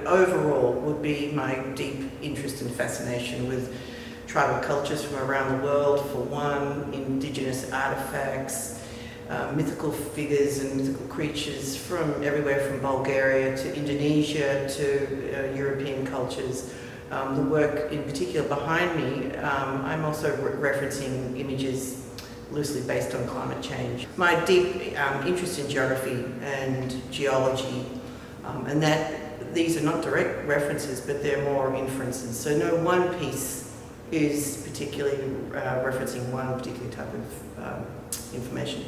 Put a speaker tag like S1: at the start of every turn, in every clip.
S1: Overall would be my deep interest and fascination with tribal cultures from around the world, for one, indigenous artefacts, mythical figures and mythical creatures from everywhere from Bulgaria to Indonesia to European cultures. The work in particular behind me, I'm also referencing images loosely based on climate change. My deep interest in geography and geology, and that these are not direct references, but they're more inferences. So no one piece is particularly referencing one particular type of information.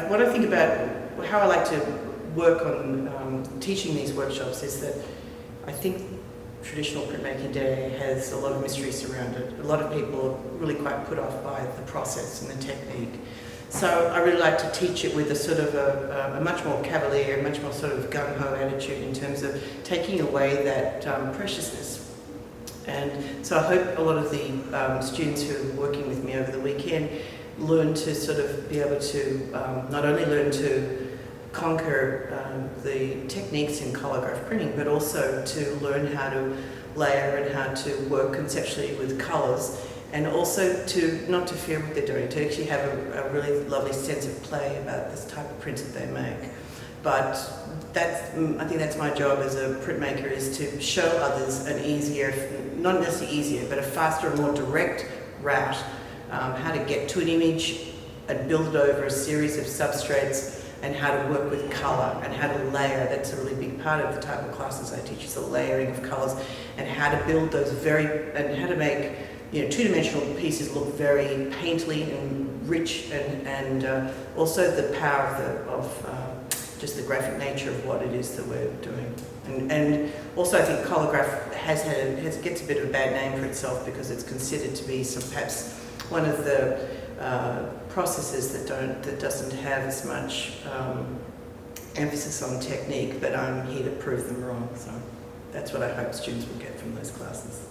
S1: What I think about how I like to work on teaching these workshops is that I think traditional printmaking today has a lot of mystery surrounded it. A lot of people are really quite put off by the process and the technique. So I really like to teach it with a sort of a much more cavalier, much more sort of gung-ho attitude in terms of taking away that preciousness. And so I hope a lot of the students who are working with me over the weekend learn to sort of be able to not only learn to conquer the techniques in holograph printing, but also to learn how to layer and how to work conceptually with colours, and also to not to fear what they're doing, to actually have a really lovely sense of play about this type of print that they make. But I think that's my job as a printmaker, is to show others an easier, not necessarily easier, but a faster and more direct route, how to get to an image and build it over a series of substrates, and how to work with colour and how to layer. That's a really big part of the type of classes I teach, is the layering of colours, and how to build those and how to make two-dimensional pieces look very painterly and rich, and also the power of just the graphic nature of what it is that we're doing. And also I think holograph gets a bit of a bad name for itself, because it's considered to be perhaps one of the processes that doesn't have as much emphasis on technique, but I'm here to prove them wrong. So that's what I hope students will get from those classes.